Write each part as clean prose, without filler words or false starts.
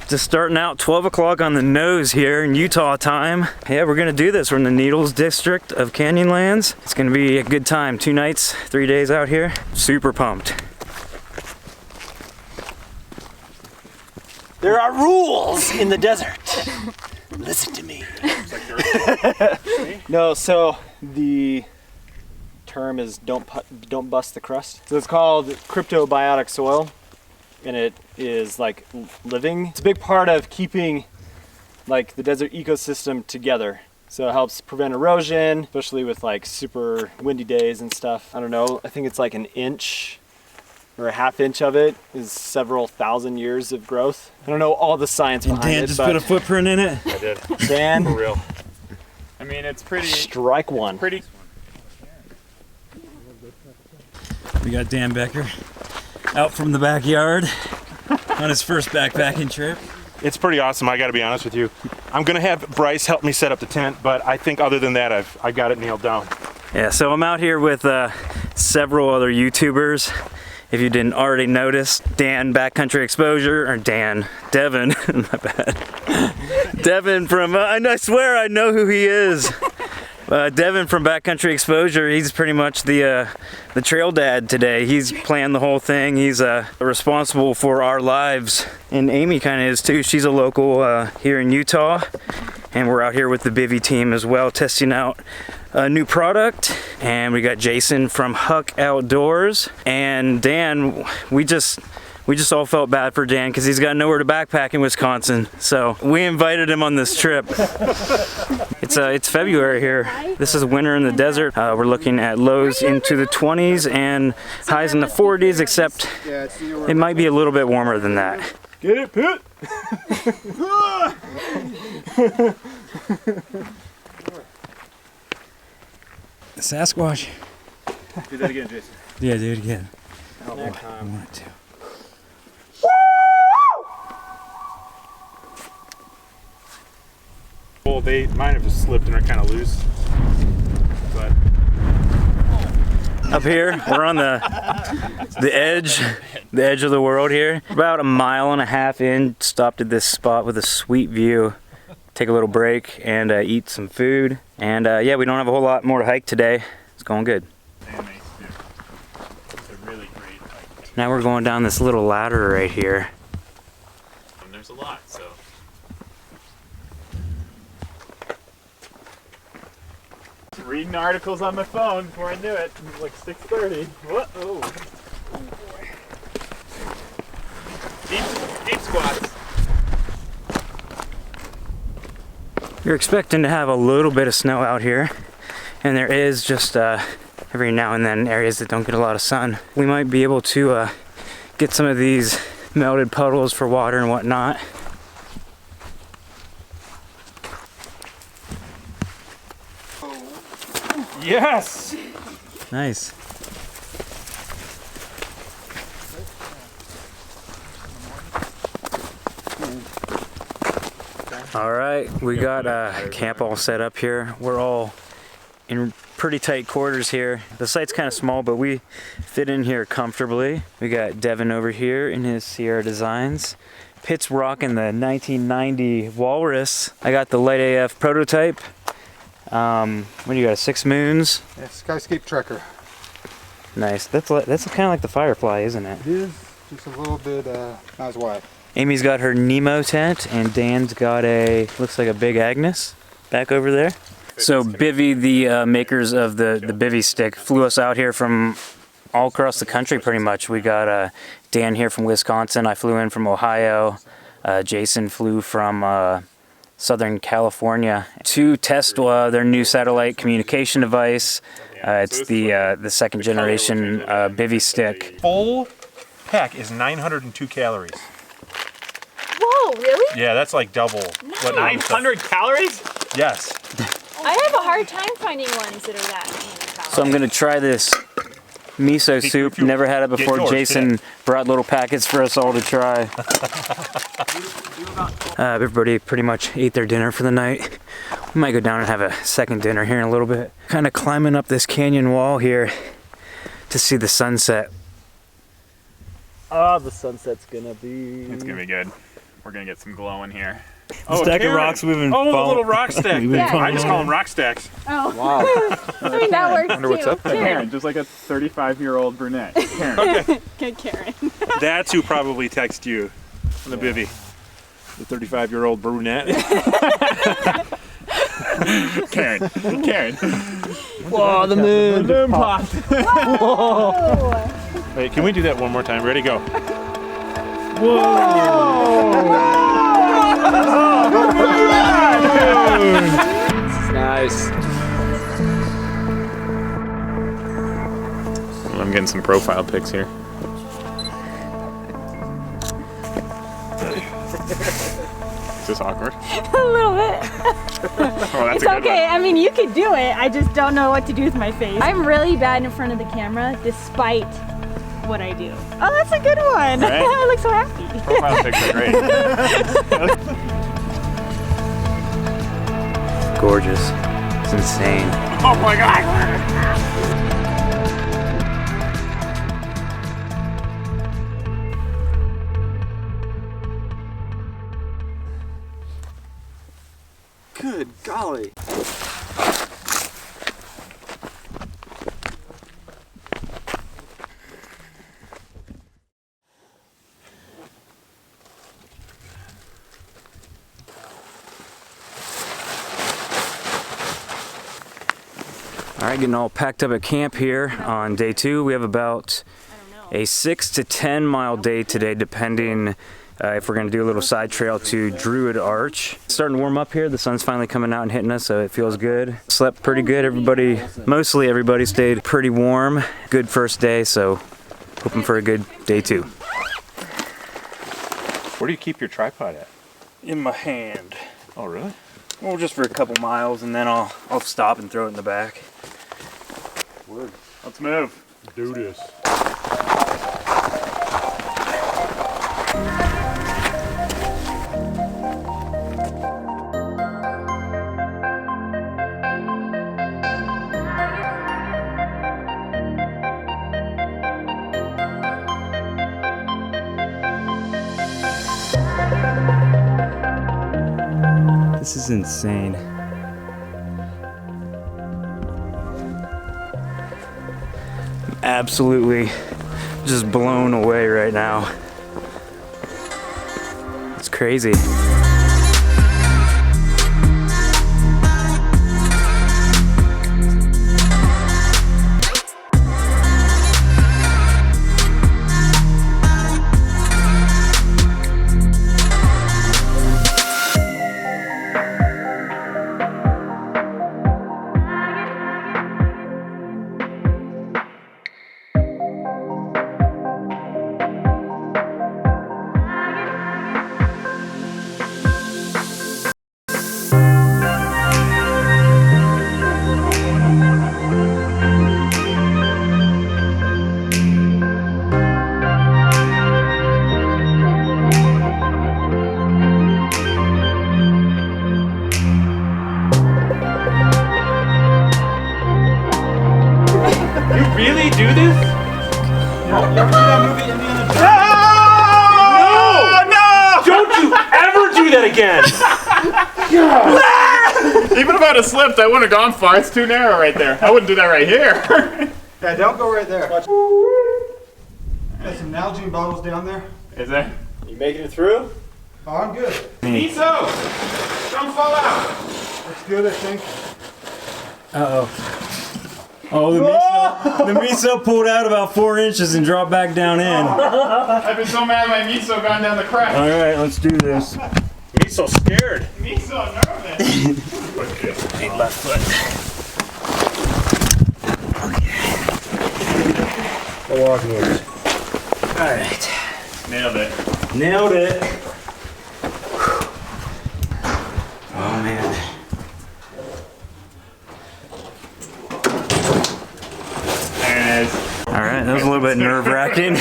Just starting out 12 o'clock on the nose here in Utah time. Yeah, we're gonna do this. We're in the Needles district of Canyonlands. It's gonna be a good time. 2 nights, 3 days out here. Super pumped. There are rules in the desert. Listen to me. No, so the term is don't bust the crust. So it's called cryptobiotic soil, and it is like living. It's a big part of keeping like the desert ecosystem together. So it helps prevent erosion, especially with like super windy days and stuff. I don't know, I think it's like an inch or a half inch of it is several thousand years of growth. I don't know all the science behind it. Dan just put a footprint in it. I did. Dan, For real. I mean, it's pretty. strike one. Pretty. We got Dan Becker out from the backyard on his first backpacking trip. It's pretty awesome. I got to be honest with you. I'm gonna have Bryce help me set up the tent, but I think other than that, I got it nailed down. Yeah, so I'm out here with several other YouTubers. If you didn't already notice, Dan Backcountry Exposure, or Devin, my bad. Devin from, I swear I know who he is. Devin from Backcountry Exposure, he's pretty much the trail dad today. He's planned the whole thing. He's responsible for our lives. And Amy kind of is too. She's a local here in Utah. And we're out here with the Bivy team as well, testing out a new product. And we got Jason from Huck Outdoors. And Dan, we just all felt bad for Dan because he's got nowhere to backpack in Wisconsin. So we invited him on this trip. It's February here. This is winter in the desert. We're looking at lows into the 20s and highs in the 40s, except it might be a little bit warmer than that. Get it, Pit? Sasquatch. Do that again, Jason. Yeah, do it again. I want it to. Well, mine have just slipped and are kind of loose. But Up here, we're on the edge of the world here. About 1.5 miles in, stopped at this spot with a sweet view. Take a little break and eat some food. And yeah, we don't have a whole lot more to hike today. It's going good. it's a really great hike. Now we're going down this little ladder right here. And there's a lot, so. Reading articles on my phone before I knew it. It was like 6:30. What? Oh. Deep squats. You're expecting to have a little bit of snow out here, and there is just every now and then areas that don't get a lot of sun. We might be able to get some of these melted puddles for water and whatnot. Yes! Nice. All right, we got camp all set up here. We're all in pretty tight quarters here. The site's kind of small, but we fit in here comfortably. We got Devin over here in his Sierra Designs. Pitt's rocking the 1990 Walrus. I got the LiteAF prototype. What do you got, 6 Moons? Yeah, Skyscape Trekker. Nice. That's kind of like the Firefly, isn't it? It is just a little bit not as wide. Amy's got her Nemo tent, and Dan's got looks like a Big Agnes back over there. So Bivy, the makers of the Bivy stick, flew us out here from all across the country pretty much. We got Dan here from Wisconsin. I flew in from Ohio. Jason flew from Southern California to test their new satellite communication device. It's the second generation Bivy stick. Full pack is 902 calories. Whoa, really? Yeah, that's like double. What 900 calories? Yes. I have a hard time finding ones that are that many calories. So I'm gonna try this miso soup. Never had it before. Jason brought little packets for us all to try. Everybody pretty much ate their dinner for the night. We might go down and have a second dinner here in a little bit. Kind of climbing up this canyon wall here to see the sunset. Oh, the sunset's gonna be... It's gonna be good. we're gonna get some glowing here. Oh, Stack of Karen. rocks we've been Oh, the following. little rock stack. We've been Yeah. I just call them following. rock stacks. Oh, Wow. I mean, that works Wonder what's too. up there. Karen, just like a 35-year-old brunette. Karen. Okay. Good Karen. That's who probably texted you on the Bivy. The 35-year-old brunette. Karen. Karen. Whoa, the moon. The moon popped. Oh. Wait, can we do that one more time? Ready, go. Nice. I'm getting some profile pics here. Is this awkward? A little bit. Oh, that's It's a good okay. one. I mean, you could do it. I just don't know what to do with my face. I'm really bad in front of the camera, despite what I do. Oh, that's a good one. Right? I look so happy. Profile pics are great. Gorgeous. It's insane. Oh my god! Good golly. All right, getting all packed up at camp here on day 2. We have about a 6 to 10 mile day today, depending if we're gonna do a little side trail to Druid Arch. It's starting to warm up here. The sun's finally coming out and hitting us, so it feels good. Slept pretty good. Mostly everybody stayed pretty warm. Good first day, so hoping for a good day 2. Where do you keep your tripod at? In my hand. Oh, really? Well, just for a couple miles, and then I'll stop and throw it in the back. Let's move. Do this. This is insane. I'm absolutely just blown away right now. It's crazy. Really do this? Don't you ever do that again! Even if I'd have slipped, I wouldn't have gone far. It's too narrow right there. I wouldn't do that right here. Yeah, don't go right there. There's some Nalgene bottles down there. Is there? You making it through? Oh, I'm good. Miso! Don't fall out! It's good, I think. Oh, the miso pulled out about 4 inches and dropped back down in. I've been so mad my miso gone down the crack. All right, let's do this. Me so scared. Miso nervous. Hey, left foot. Okay. The walking works. All right. Nailed it. Nailed it. Oh man. There it is. All right, that was a little bit nerve-wracking.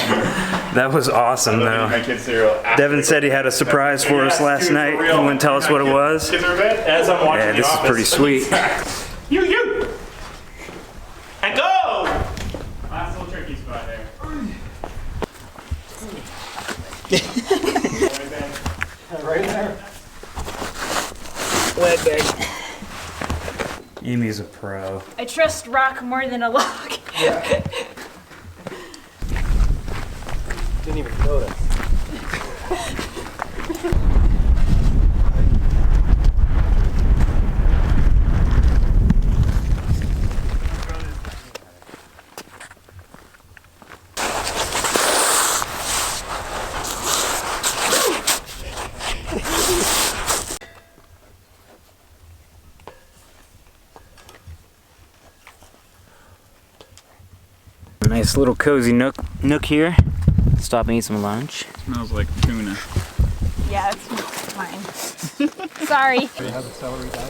That was awesome though. My kid's cereal. Devin said he had a surprise for us last night. He wouldn't tell us what it was. Kids are in bed? As I'm watching Yeah, The this is Office. pretty sweet. You! And go! Last little tricky spot there. Wet bag. Amy's a pro. I trust rock more than a log. Didn't even notice. Nice little cozy nook here. Stop and eat some lunch. Smells like tuna. Yeah, it's fine. Sorry. You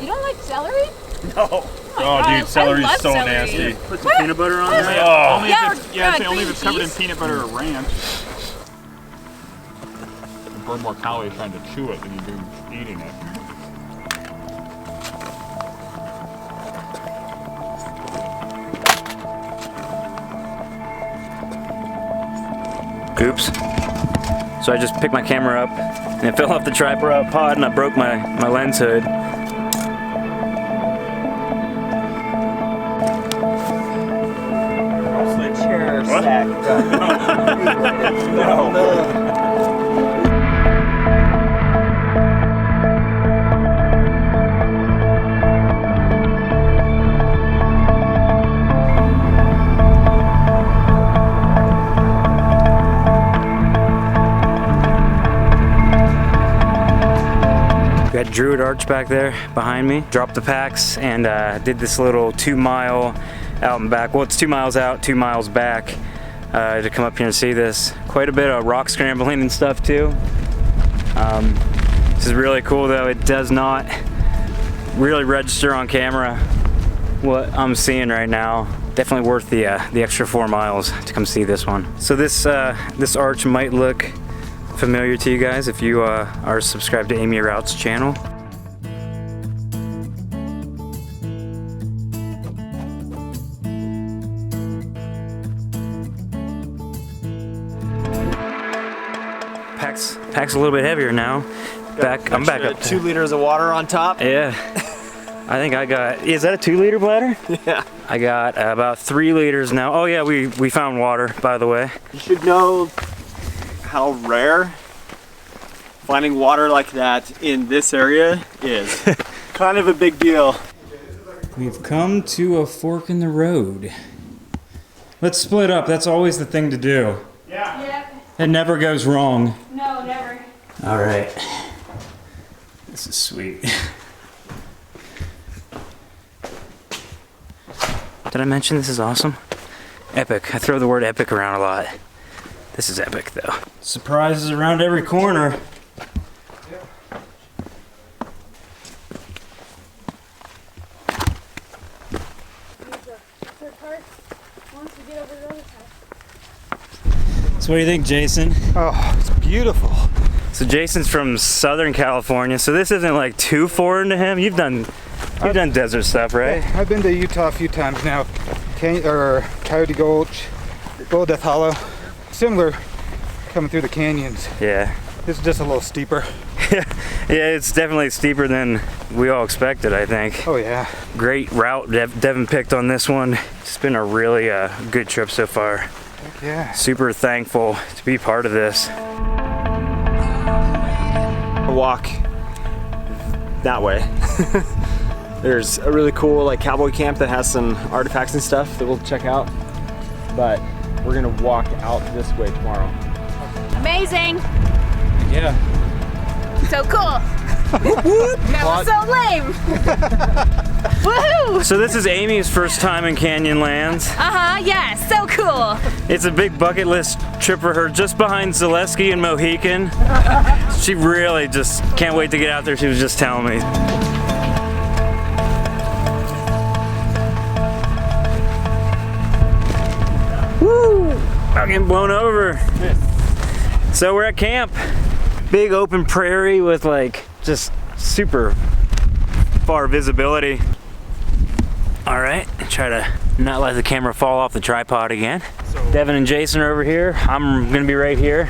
don't like celery? Oh, God, dude, celery's I love so celery. nasty. Put some peanut butter on there. Oh, Only Yeah, if it's, yeah, or only if cream it's covered in cheese. peanut butter or ranch. You burn more calories trying to chew it than you do eating it. Oops. So I just picked my camera up and it fell off the tripod and I broke my lens hood. Chair sack. No. Got Druid Arch back there behind me. Dropped the packs and did this little 2 mile out and back. Well, it's 2 miles out, 2 miles back to come up here and see this. Quite a bit of rock scrambling and stuff too. This is really cool though. It does not really register on camera what I'm seeing right now. Definitely worth the extra 4 miles to come see this one. So this arch might look familiar to you guys if you are subscribed to Amy Route's channel. Pack's a little bit heavier now. I'm back up. 2 liters of water on top. Yeah. I think I got, is that a 2 liter bladder? Yeah. I got about 3 liters now. Oh yeah, we found water, by the way. You should know how rare finding water like that in this area is. Kind of a big deal. We've come to a fork in the road. Let's split up. That's always the thing to do. Yep. It never goes wrong. No, never. All right. This is sweet. Did I mention this is awesome? Epic. I throw the word epic around a lot. This is epic though. Surprises around every corner. So what do you think, Jason? Oh, it's beautiful. So Jason's from Southern California, so this isn't like too foreign to him. You've done desert stuff, right? Yeah, I've been to Utah a few times now. Coyote Gulch, Bull Death Hollow. Similar coming through the canyons. Yeah. This is just a little steeper. Yeah, it's definitely steeper than we all expected, I think. Oh yeah. Great route Devin picked on this one. It's been a really good trip so far. Heck yeah. Super thankful to be part of this. Walk that way. There's a really cool like cowboy camp that has some artifacts and stuff that we'll check out. But we're gonna walk out this way tomorrow. Amazing. Yeah. So cool. That was so lame. Woohoo! So this is Amy's first time in Canyonlands. Yeah, so cool. It's a big bucket list trip for her, just behind Zaleski and Mohican. She really just can't wait to get out there, she was just telling me. Woo! I'm getting blown over. So we're at camp. Big open prairie with like just super far visibility. All right, try to not let the camera fall off the tripod again. Devin and Jason are over here. I'm gonna be right here.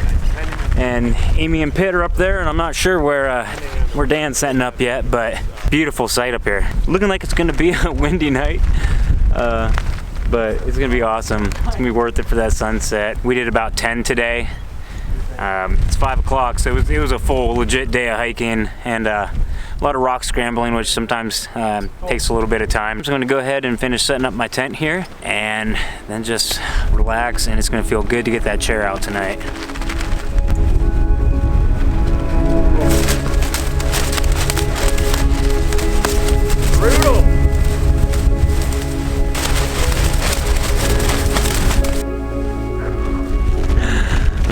And Amy and Pitt are up there, and I'm not sure where Dan's setting up yet, but Beautiful sight up here. Looking like it's gonna be a windy night, but it's gonna be awesome. It's gonna be worth it for that sunset. We did about 10 today. It's 5 o'clock, so it was a full, legit day of hiking, and a lot of rock scrambling, which sometimes takes a little bit of time. I'm just gonna go ahead and finish setting up my tent here, and then just relax, and it's gonna feel good to get that chair out tonight. Brutal.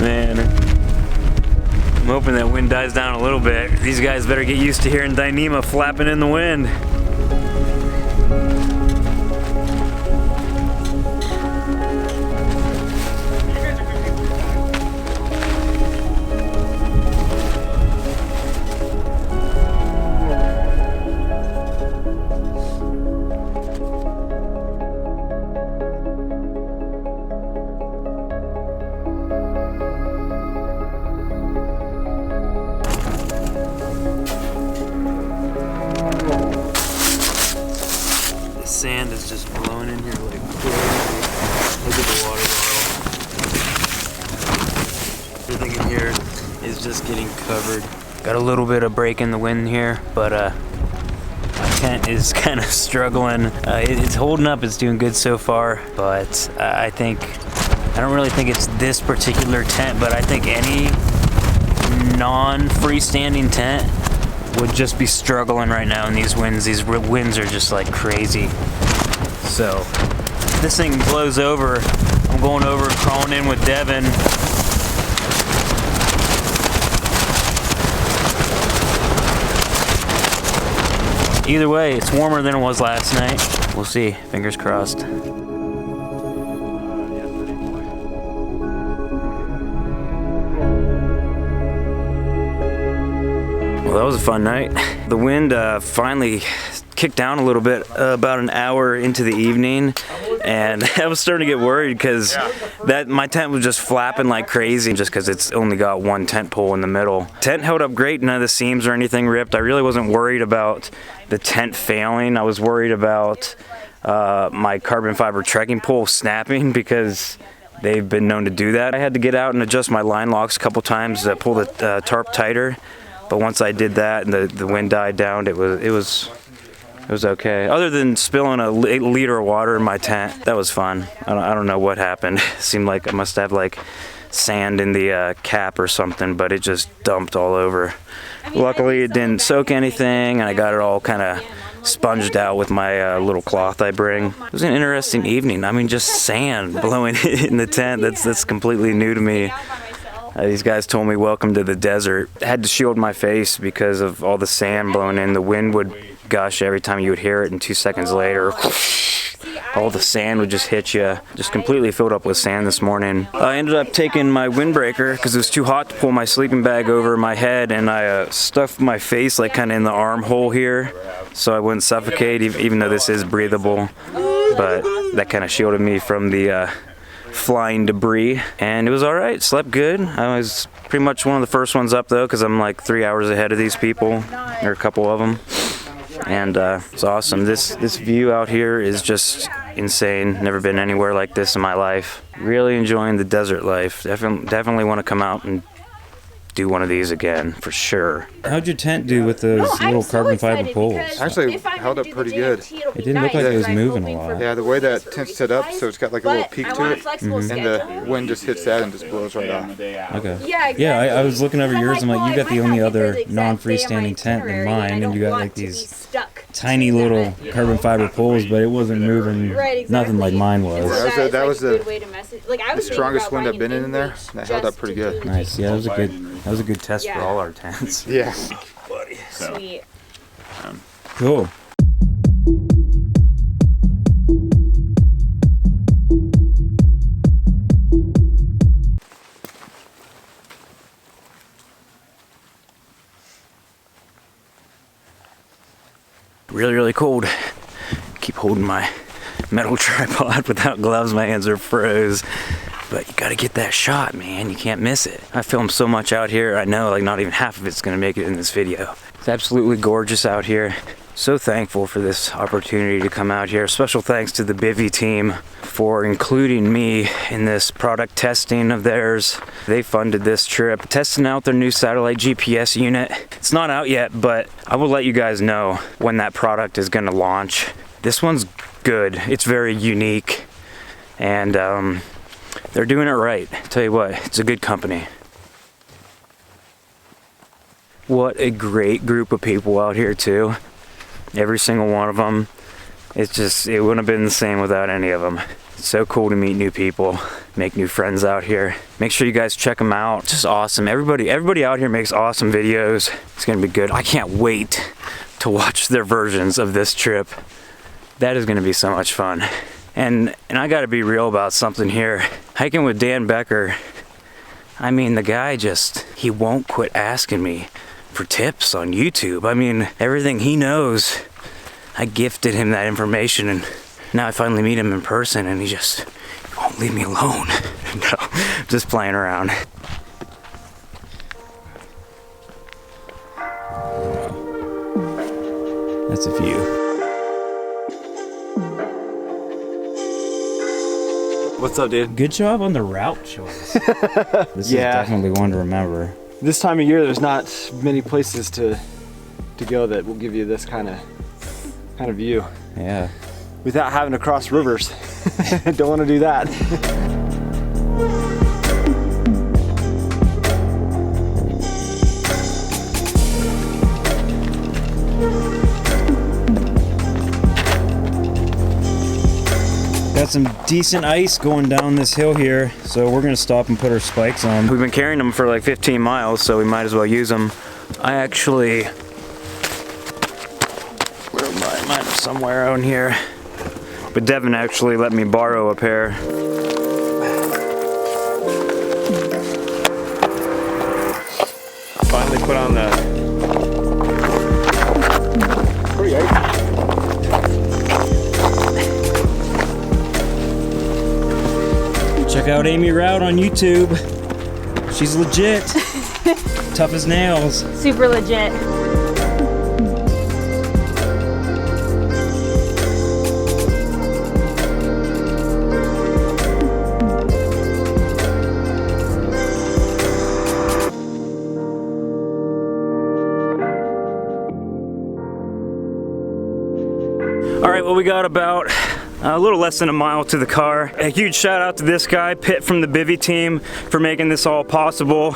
Man, I'm hoping that wind dies down a little bit. These guys better get used to hearing Dyneema flapping in the wind. Sand is just blowing in here like crazy. Look at the water bottle. Everything in here is just getting covered. Got a little bit of break in the wind here, but my tent is kind of struggling. It's holding up, it's doing good so far, but I don't really think it's this particular tent, but I think any non-freestanding tent would just be struggling right now in these winds. These winds are just like crazy. So if this thing blows over, I'm going over and crawling in with Devin. Either way, it's warmer than it was last night. We'll see, fingers crossed. Well, that was a fun night. The wind finally kicked down a little bit about an hour into the evening, and I was starting to get worried because my tent was just flapping like crazy just because it's only got one tent pole in the middle. Tent held up great, none of the seams or anything ripped. I really wasn't worried about the tent failing. I was worried about my carbon fiber trekking pole snapping because they've been known to do that. I had to get out and adjust my line locks a couple times to pull the tarp tighter. But once I did that and the wind died down, it was okay. Other than spilling a liter of water in my tent, that was fun. I don't know what happened. It seemed like I must have like sand in the cap or something, but it just dumped all over. Luckily, it didn't soak anything, and I got it all kind of sponged out with my little cloth I bring. It was an interesting evening. I mean, just sand blowing in the tent. That's completely new to me. These guys told me welcome to the desert. I had to shield my face because of all the sand blowing in. The wind would gush every time you would hear it, and 2 seconds later, all the sand would just hit you. Just completely filled up with sand this morning. I ended up taking my windbreaker because it was too hot to pull my sleeping bag over my head, and I stuffed my face like kind of in the armhole here so I wouldn't suffocate, even though this is breathable. But that kind of shielded me from the flying debris, and it was all right. Slept good. I was pretty much one of the first ones up though, because I'm like 3 hours ahead of these people, or a couple of them, and it's awesome. This view out here is just insane. Never been anywhere like this in my life. Really enjoying the desert life. Definitely want to come out and do one of these again for sure. How'd your tent do with those little carbon fiber poles? Actually held up pretty good. It didn't look like it was moving a lot. Yeah, the way that tent's set up, so it's got like a little peak to it, and the wind just hits that and just blows right off. Okay. Yeah, I was looking over yours. I'm like, you got the only other non-freestanding tent than mine, and you got like these tiny little carbon fiber poles, but it wasn't moving. Nothing like mine was. That was the strongest wind I've been in there. That held up pretty good. Nice. Yeah, that was a good test for all our tents. Yeah. Buddy. Sweet. Cool. Really cold. Keep holding my metal tripod without gloves. My hands are froze. But you gotta get that shot, man. You can't miss it. I filmed so much out here. I know like not even half of it's gonna make it in this video. It's absolutely gorgeous out here. So thankful for this opportunity to come out here. Special thanks to the Bivy team for including me in this product testing of theirs. They funded this trip, testing out their new satellite GPS unit. It's not out yet, but I will let you guys know when that product is gonna launch. This one's good. It's very unique, and they're doing it right. Tell you what, it's a good company. What a great group of people out here too. Every single one of them. It's just, it wouldn't have been the same without any of them. It's so cool to meet new people, make new friends out here. Make sure you guys check them out. It's just awesome. Everybody out here makes awesome videos. It's gonna be good. I can't wait to watch their versions of this trip. That is gonna be so much fun. And I gotta be real about something here. Hiking with Dan Becker, I mean, the guy just, he won't quit asking me for tips on YouTube. I mean, everything he knows, I gifted him that information, and now I finally meet him in person and he won't leave me alone. No, just playing around. That's a view. What's up, dude? Good job on the route choice. This is definitely one to remember. This time of year, there's not many places to go that will give you this kind of view. Yeah. Without having to cross rivers. Don't want to do that. Got some decent ice going down this hill here, so we're gonna stop and put our spikes on. We've been carrying them for like 15 miles, so we might as well use them. I actually, where am I? Mine are somewhere out here. But Devin actually let me borrow a pair. Finally put on the... Pretty icy. Check out Amy Route on YouTube. She's legit. Tough as nails. Super legit. All right, well, we got about a little less than a mile to the car. A huge shout out to this guy, Pitt from the Bivy team, for making this all possible.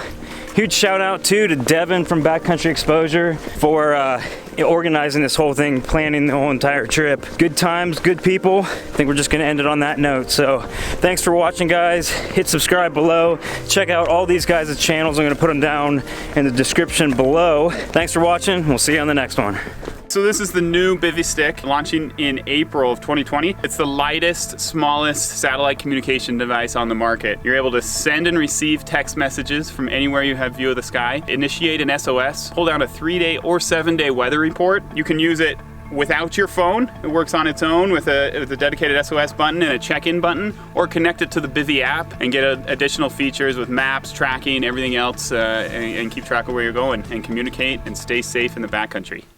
Huge shout out too to Devin from Backcountry Exposure for organizing this whole thing, planning the whole entire trip. Good times, good people. I think we're just gonna end it on that note. So thanks for watching, guys. Hit subscribe below. Check out all these guys' channels. I'm gonna put them down in the description below. Thanks for watching. We'll see you on the next one. So this is the new Bivy stick launching in April of 2020. It's the lightest, smallest satellite communication device on the market. You're able to send and receive text messages from anywhere you have view of the sky, initiate an SOS, pull down a 3-day or 7-day weather report. You can use it without your phone. It works on its own with a dedicated SOS button and a check-in button, or connect it to the Bivy app and get additional features with maps, tracking, everything else, and keep track of where you're going and communicate and stay safe in the backcountry.